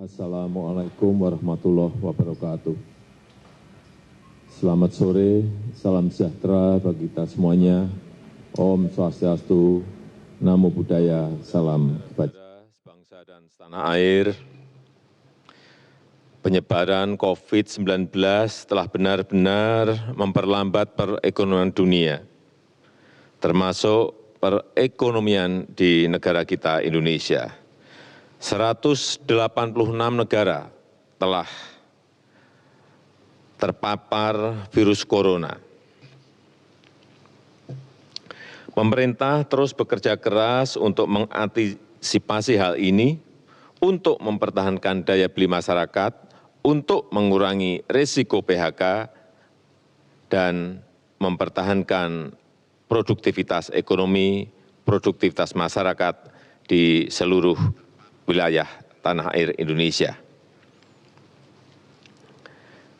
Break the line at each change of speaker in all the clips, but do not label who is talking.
Assalamualaikum warahmatullahi wabarakatuh. Selamat sore, salam sejahtera bagi kita semuanya. Om Swastiastu, Namo Buddhaya, salam kebajikan. Bangsa dan setanah air, penyebaran COVID-19 telah benar-benar memperlambat perekonomian dunia, termasuk perekonomian di negara kita Indonesia. 186 negara telah terpapar virus corona. Pemerintah terus bekerja keras untuk mengantisipasi hal ini, untuk mempertahankan daya beli masyarakat, untuk mengurangi risiko PHK, dan mempertahankan produktivitas ekonomi, produktivitas masyarakat di seluruh wilayah tanah air Indonesia.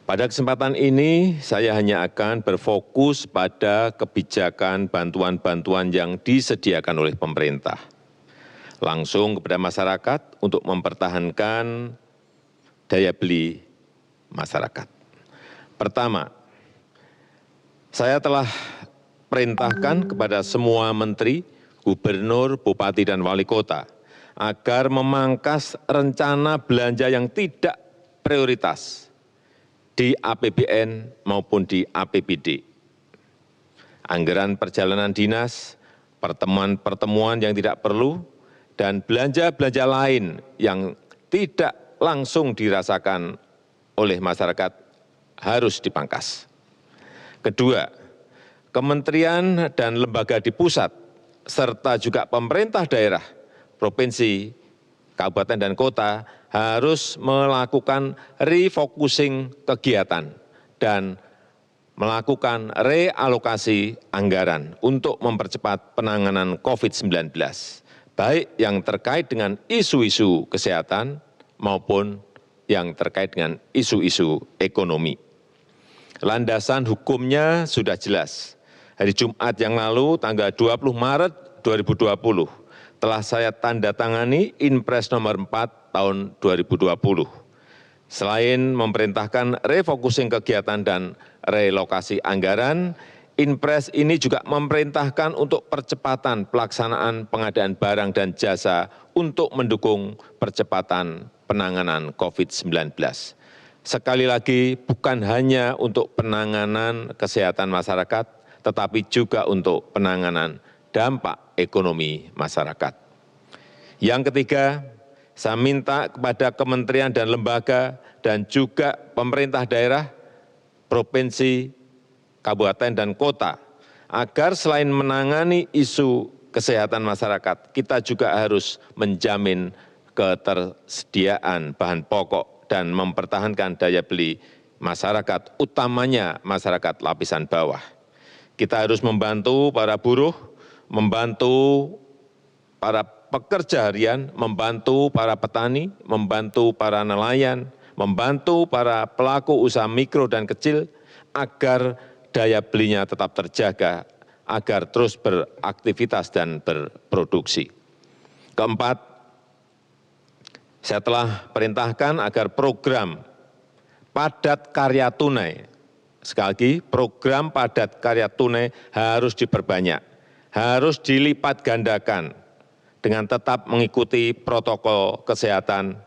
Pada kesempatan ini, saya hanya akan berfokus pada kebijakan bantuan-bantuan yang disediakan oleh pemerintah, langsung kepada masyarakat untuk mempertahankan daya beli masyarakat. Pertama, saya telah perintahkan kepada semua menteri, gubernur, bupati, dan wali kota agar memangkas rencana belanja yang tidak prioritas di APBN maupun di APBD. Anggaran perjalanan dinas, pertemuan-pertemuan yang tidak perlu, dan belanja-belanja lain yang tidak langsung dirasakan oleh masyarakat harus dipangkas. Kedua, kementerian dan lembaga di pusat, serta juga pemerintah daerah, provinsi, kabupaten, dan kota harus melakukan refocusing kegiatan dan melakukan realokasi anggaran untuk mempercepat penanganan COVID-19, baik yang terkait dengan isu-isu kesehatan maupun yang terkait dengan isu-isu ekonomi. Landasan hukumnya sudah jelas. Hari Jumat yang lalu, tanggal 20 Maret 2020, telah saya tanda tangani Inpres nomor 4 tahun 2020. Selain memerintahkan refocusing kegiatan dan relokasi anggaran, Inpres ini juga memerintahkan untuk percepatan pelaksanaan pengadaan barang dan jasa untuk mendukung percepatan penanganan COVID-19. Sekali lagi, bukan hanya untuk penanganan kesehatan masyarakat, tetapi juga untuk penanganan dampak ekonomi masyarakat. Yang ketiga, saya minta kepada kementerian dan lembaga dan juga pemerintah daerah, provinsi, kabupaten, dan kota, agar selain menangani isu kesehatan masyarakat, kita juga harus menjamin ketersediaan bahan pokok dan mempertahankan daya beli masyarakat, utamanya masyarakat lapisan bawah. Kita harus membantu para buruh, membantu para pekerja harian, membantu para petani, membantu para nelayan, membantu para pelaku usaha mikro dan kecil agar daya belinya tetap terjaga, agar terus beraktivitas dan berproduksi. Keempat, saya telah perintahkan agar program padat karya tunai, sekali lagi program padat karya tunai harus diperbanyak, harus dilipat gandakan dengan tetap mengikuti protokol kesehatan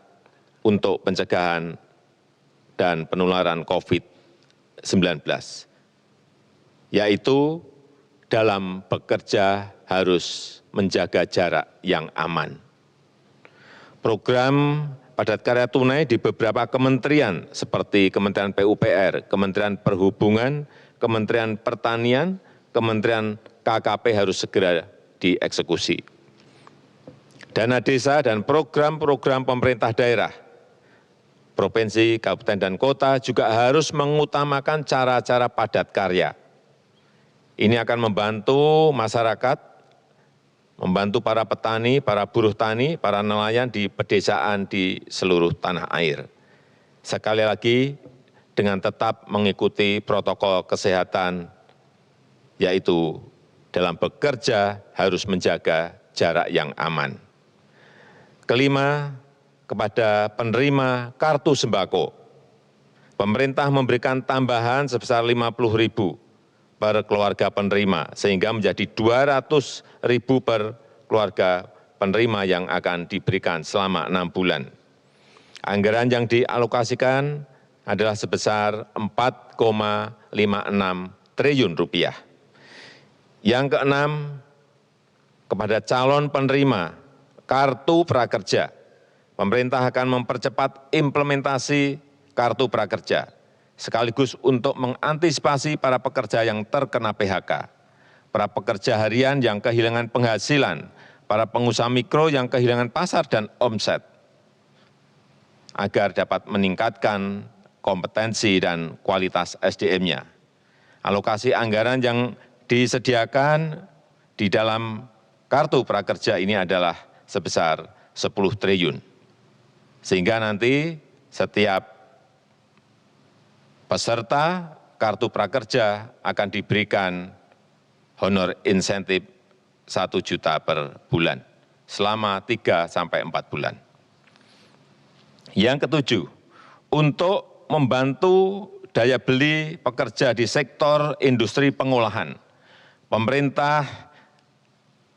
untuk pencegahan dan penularan COVID-19, yaitu dalam bekerja harus menjaga jarak yang aman. Program padat karya tunai di beberapa kementerian seperti Kementerian PUPR, Kementerian Perhubungan, Kementerian Pertanian, Kementerian KKP harus segera dieksekusi. Dana desa dan program-program pemerintah daerah, provinsi, kabupaten, dan kota juga harus mengutamakan cara-cara padat karya. Ini akan membantu masyarakat, membantu para petani, para buruh tani, para nelayan di pedesaan di seluruh tanah air. Sekali lagi, dengan tetap mengikuti protokol kesehatan, yaitu dalam bekerja harus menjaga jarak yang aman. Kelima, kepada penerima kartu sembako. Pemerintah memberikan tambahan sebesar 50.000 per keluarga penerima, sehingga menjadi 200.000 per keluarga penerima yang akan diberikan selama 6 bulan. Anggaran yang dialokasikan adalah sebesar 4,56 triliun rupiah. Yang keenam, kepada calon penerima kartu prakerja, pemerintah akan mempercepat implementasi kartu prakerja, sekaligus untuk mengantisipasi para pekerja yang terkena PHK, para pekerja harian yang kehilangan penghasilan, para pengusaha mikro yang kehilangan pasar dan omset, agar dapat meningkatkan kompetensi dan kualitas SDM-nya. Alokasi anggaran yang disediakan di dalam kartu prakerja ini adalah sebesar 10 triliun. Sehingga nanti setiap peserta kartu prakerja akan diberikan honor insentif 1 juta per bulan selama 3 sampai 4 bulan. Yang ketujuh, untuk membantu daya beli pekerja di sektor industri pengolahan, pemerintah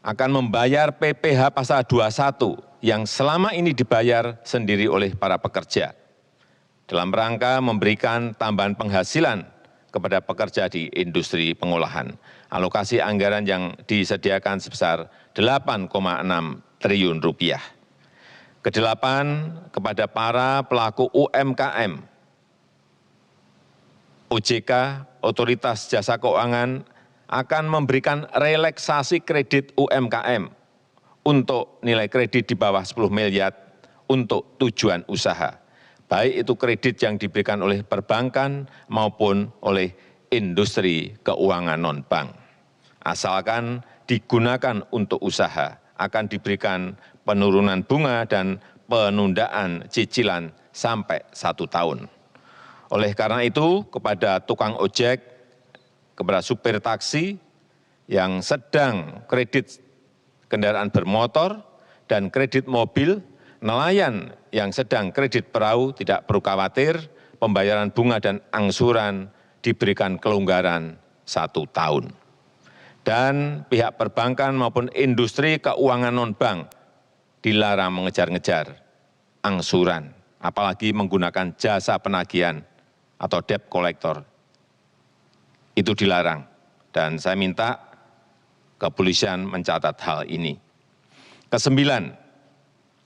akan membayar PPh pasal 21 yang selama ini dibayar sendiri oleh para pekerja, dalam rangka memberikan tambahan penghasilan kepada pekerja di industri pengolahan. Alokasi anggaran yang disediakan sebesar 8,6 triliun rupiah. Kedelapan, kepada para pelaku UMKM, OJK, Otoritas Jasa Keuangan, akan memberikan relaksasi kredit UMKM untuk nilai kredit di bawah 10 miliar untuk tujuan usaha, baik itu kredit yang diberikan oleh perbankan maupun oleh industri keuangan non-bank. Asalkan digunakan untuk usaha, akan diberikan penurunan bunga dan penundaan cicilan sampai 1 tahun. Oleh karena itu, kepada tukang ojek, kepada supir taksi yang sedang kredit kendaraan bermotor dan kredit mobil, nelayan yang sedang kredit perahu tidak perlu khawatir, pembayaran bunga dan angsuran diberikan kelonggaran 1 tahun. Dan pihak perbankan maupun industri keuangan non-bank dilarang mengejar-ngejar angsuran, apalagi menggunakan jasa penagihan atau debt collector. Itu dilarang, dan saya minta kepolisian mencatat hal ini. Kesembilan,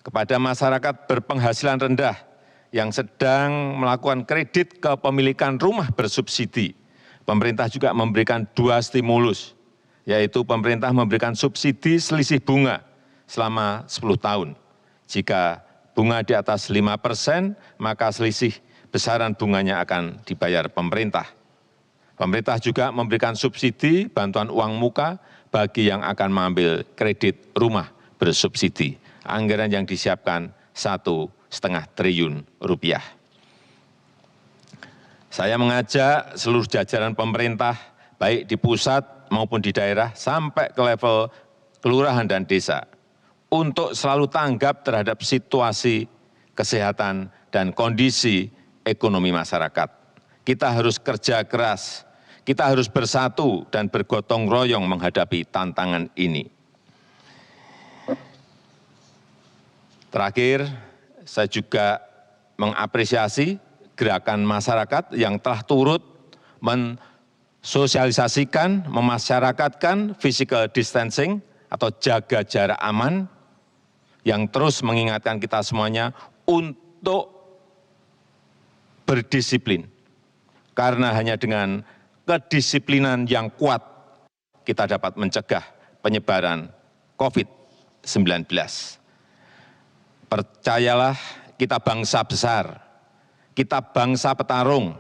kepada masyarakat berpenghasilan rendah yang sedang melakukan kredit kepemilikan rumah bersubsidi, pemerintah juga memberikan 2 stimulus, yaitu pemerintah memberikan subsidi selisih bunga selama 10 tahun. Jika bunga di atas 5%, maka selisih besaran bunganya akan dibayar pemerintah. Pemerintah juga memberikan subsidi bantuan uang muka bagi yang akan mengambil kredit rumah bersubsidi. Anggaran yang disiapkan 1,5 triliun rupiah. Saya mengajak seluruh jajaran pemerintah, baik di pusat maupun di daerah, sampai ke level kelurahan dan desa, untuk selalu tanggap terhadap situasi kesehatan dan kondisi ekonomi masyarakat. Kita harus kerja keras, kita harus bersatu dan bergotong royong menghadapi tantangan ini. Terakhir, saya juga mengapresiasi gerakan masyarakat yang telah turut mensosialisasikan, memasyarakatkan physical distancing atau jaga jarak aman, yang terus mengingatkan kita semuanya untuk berdisiplin. Karena hanya dengan kedisiplinan yang kuat, kita dapat mencegah penyebaran COVID-19. Percayalah, kita bangsa besar, kita bangsa petarung,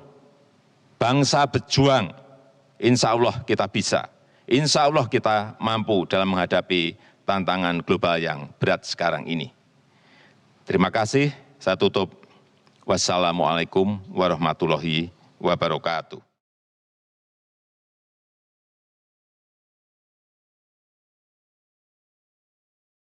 bangsa berjuang. Insya Allah kita bisa, insya Allah kita mampu dalam menghadapi tantangan global yang berat sekarang ini. Terima kasih, saya tutup. Wassalamualaikum warahmatullahi wabarakatuh.